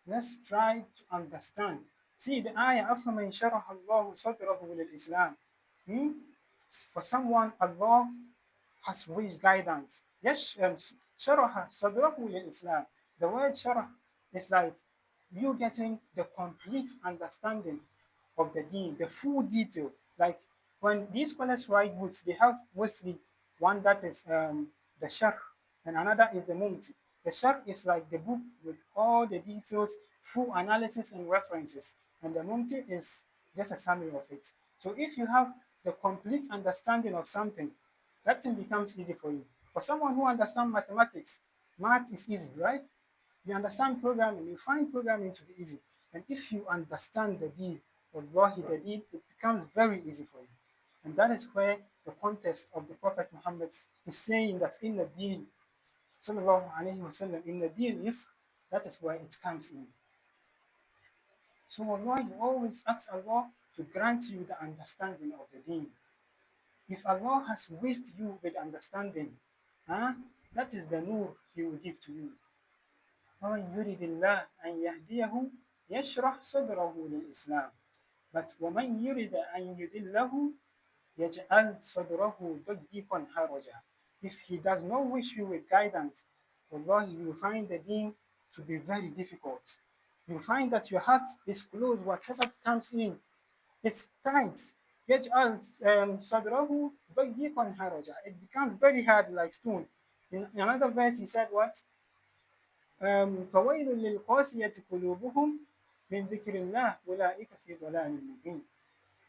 Let's try to understand. See the ayah, أَفَمَنْ شَرَحَ اللَّهُ صَدْرَهُ لِلْإِسْلَامِ. Hmm? For someone, Allah has raised guidance. Yes, شرح صدره للإسلام. The word شرح is like you getting the complete understanding of the deen, the full detail. Like when these scholars write books, they have mostly one that is the sharh and another is the mumti. The sharh is like the book with all the details, full analysis and references, and the mumti is just a summary of it. So if you have the complete understanding of something, that thing becomes easy for you. For someone who understands mathematics, math is easy, right? You understand programming, you find programming to be easy. And if you understand the deed, wallahi, the deed, it becomes very easy for you. And that is where the context of the Prophet Muhammad is saying that in the deen, sallallahu alayhi wasallam, in the deen is, that is where it comes in. So Allah, you always ask Allah to grant you the understanding of the deen. If Allah has wished you with understanding, huh, that is the nur He will give to you. ومن يرد الله أن يهديه يشرح صدره للإسلام. But ومن يرد أن يضله يجعل صدره ضيقا حرجا. If he does not wish you with guidance, wallahi, you will find the deen to be very difficult. You find that your heart is closed, whatever comes in, it's tight. يجعل صدره ضيقا حرجا. It becomes very hard like stone. In another verse he said what? فويل للقاسية قلوبهم من ذكر الله أولئك في ضلال مبين.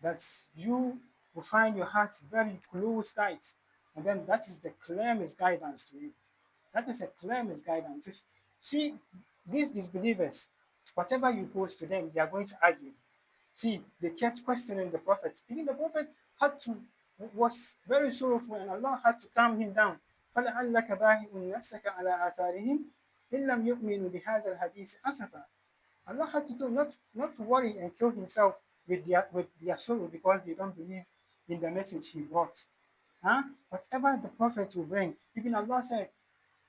That you will find your heart very close tight, and then that is the clearest guidance to you. That is a clearest guidance. If, see, these disbelievers, whatever you pose to them, they are going to argue. See, they kept questioning the Prophet. Even the Prophet had to was very sorrowful, and Allah had to calm him down. فَلَعَلَّكَ بَاهِئٌ نَفْسَكَ عَلَىٰ آثَارِهِمْ إِن لَّمْ يُؤْمِنُوا بِهَٰذَا الْحَدِيثِ أَسَفًا. Allah had to tell him not to worry and kill himself with their sorrow because they don't believe in the message he brought. Huh? Whatever the Prophet will bring, even Allah said,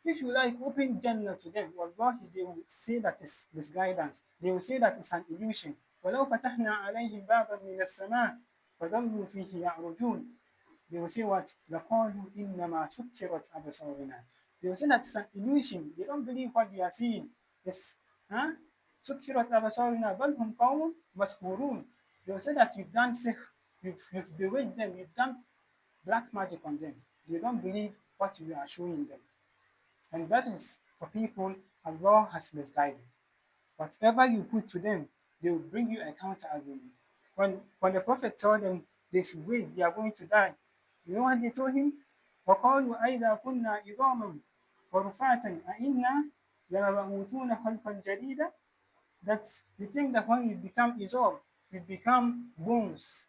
if you like, open Jannah to them. Wallahi, they will say that is misguidance. They will say that it's an illusion. وَلَوْ فَتَحْنَا عَلَيْهِمْ بَابًا مِنَ السَّمَاءِ فَظَلُّوا فِيهِ يَعْرُجُونَ. They will say what? لَقَالُوا إِنَّمَا سُكِّرَتْ أَبْصَارُنَا. They will say that it's an illusion. They don't believe what they are seeing. It's, huh? سُكِّرَتْ أَبْصَارُنَا بَلْ هُمْ قَوْمٌ مَسْحُورُونَ. They will say that you've done sihr, you've bewitched them, you've done black magic on them. They don't believe what you are showing them. And that is for people Allah has misguided. Whatever you put to them, they will bring you a counter argument. When the Prophet told them they should wait, they are going to die. You know what they told him? وَقَالُوا أَإِذَا كُنَّا عِظَامًا وَرُفَاتًا أَإِنَّا لَمَبْعُوثُونَ خَلْقًا جَدِيدًا. That we think that when we become izam, we become bones,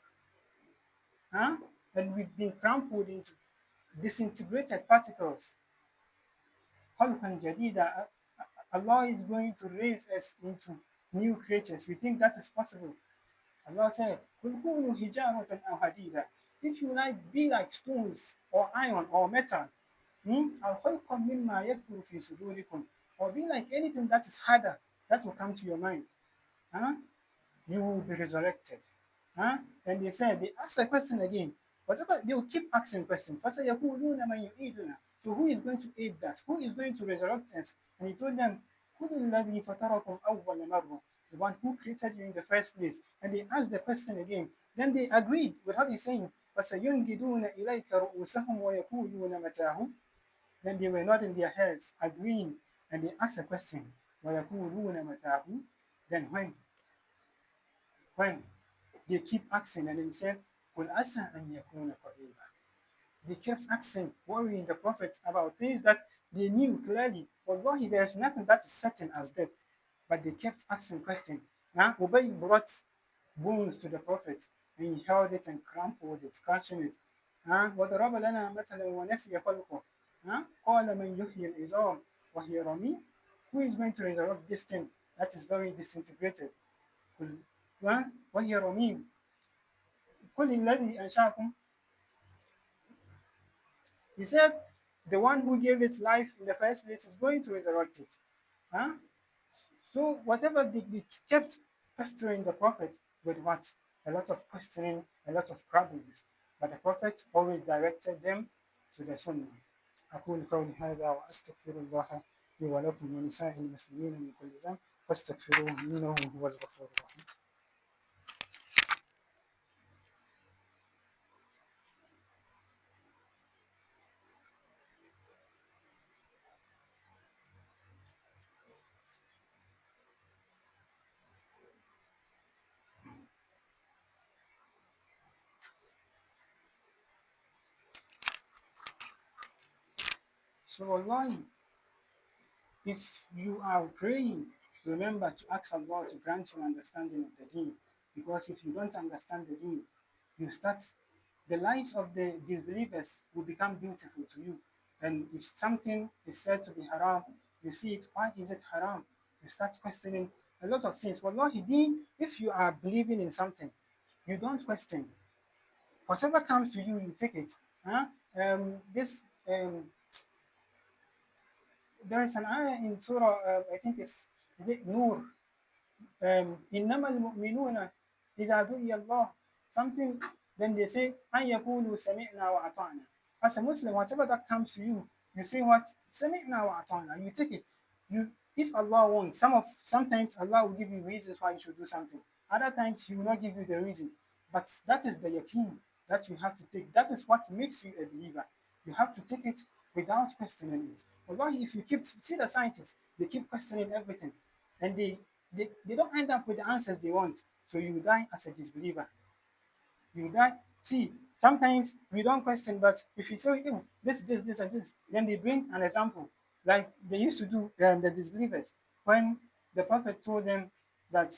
huh? And we've been crumpled into disintegrated particles. خَلْقًا جَدِيدًا. Allah is going to raise us into new creatures. We think that is possible. Allah said, قُلْ كُونُوا حِجَارَةً أَوْ حَدِيدًا. If you like, be like stones or iron or metal. أَوْ خَلْقًا مِمَّا يَكْبُرُ فِي صُدُورِكُمْ. Or be like anything that is harder, that will come to your mind. Huh? You will be resurrected. Huh? And they said, they asked a question again. Whatever, they will keep asking questions. فَسَيَقُولُونَ مَنْ يُعِيدُنَا. So who is going to aid that? Who is going to resurrect us? And he told them, "Who الَّذِي فَتَرَكُمْ أَوَّلَ مَرَّةٍ." The one who created you in the first place. And they asked the question again. Then they agreed with what he's saying. فَسَيُنْجِدُونَ إِلَيْكَ رُؤُوسَهُمْ وَيَقُولُونَ مَتَاهُ. Then they were nodding their heads, agreeing, and they asked a question. وَيَقُولُونَ مَتَاهُ. Then when they keep asking, and they said, قُلْ عَسَىٰ أَنْ يَكُونَ قَرِيبًا. They kept asking, worrying the Prophet about things that they knew clearly. Wallahi, there's nothing that is certain as death. But they kept asking questions. Now, Ubay brought bones to the Prophet, and he held it and crumpled it, crunching it. وضرب لنا مثلا ونسي خلقه. قال من يحيي العظام وهي رميم. Who is going to resurrect this thing that is very disintegrated? وهي رميم. قل الذي أنشأكم. He said, the one who gave it life in the first place is going to resurrect it. Huh? So whatever they kept pestering the Prophet with what? A lot of questioning, a lot of problems. But the Prophet always directed them to the Sunnah. أقول قولي هذا وأستغفر الله لي ولكم ولسائر المسلمين من كل ذنب فاستغفروه إنه هو الغفور الرحيم. So Allah, if you are praying, remember to ask Allah to grant you understanding of the deen. Because if you don't understand the deen, you start the lives of the disbelievers will become beautiful to you. And if something is said to be haram, you see it, why is it haram? You start questioning a lot of things. Wallahi deen, if you are believing in something, you don't question. Whatever comes to you, you take it. Huh? This there is an ayah in Surah, I think is it Nur, إنما المؤمنون إذا دعي الله something, then they say أن يقولوا سمعنا وأطعنا. As a Muslim, whatever that comes to you, you say what? سمعنا وأطعنا. You take it. You, if Allah wants, sometimes Allah will give you reasons why you should do something. Other times He will not give you the reason. But that is the yaqeen that you have to take. That is what makes you a believer. You have to take it without questioning it. Wallahi, if you keep see the scientists, they keep questioning everything, and they don't end up with the answers they want. So you die as a disbeliever. You die. See, sometimes we don't question, but if you say, "Oh, this, and this," then they bring an example, like they used to do the disbelievers when the Prophet told them that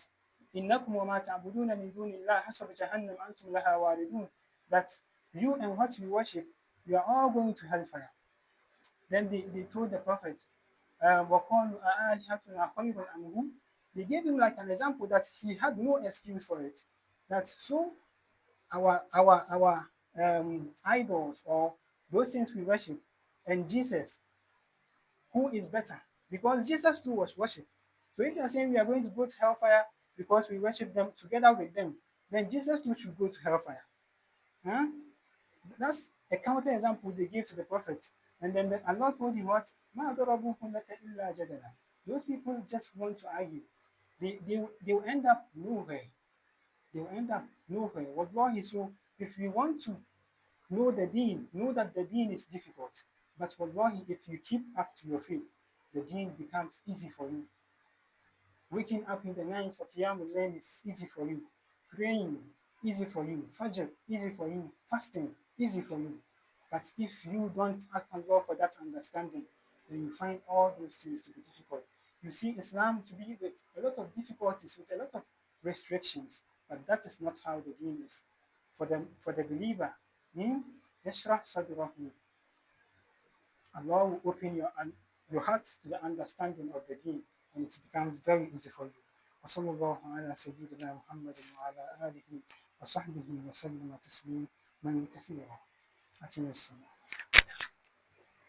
إنكم وما تعبدون من دون الله حسب جهنم أنتم لها واردون, that you and what you worship, you are all going to hellfire. Then they told the Prophet, وَقَالُوا أَآلِهَتُنَا خَيْرٌ أَمْ هُمْ. They gave him like an example that he had no excuse for it. That so our idols or those things we worship and Jesus, who is better? Because Jesus too was worshipped. So if you are saying we are going to go to hellfire because we worship them together with them, then Jesus too should go to hellfire. Huh? That's a counter example they gave to the prophet. And then Allah told him what? "Ma darabuhu laka illa jadala." Those people just want to argue. They will end up nowhere. They will end up nowhere. Wallahi, so if you want to know the deen, know that the deen is difficult. But wallahi, if you keep up to your faith, the deen becomes easy for you. Waking up in the night for Qiyamul Layl is easy for you. Praying, easy for you. Fajr, easy for you. Fasting, easy for you. But if you don't ask Allah for that understanding, then you find all those things to be difficult. You see Islam to be with a lot of difficulties, with a lot of restrictions, but that is not how the deen is. For the believer, hmm, يشرح صدره. Allah will open your heart to the understanding of the deen, and it becomes very easy for you. وصلى الله على سيدنا محمد وعلى آله وصحبه وسلم تسليما كثيرا. أقم الصلاة.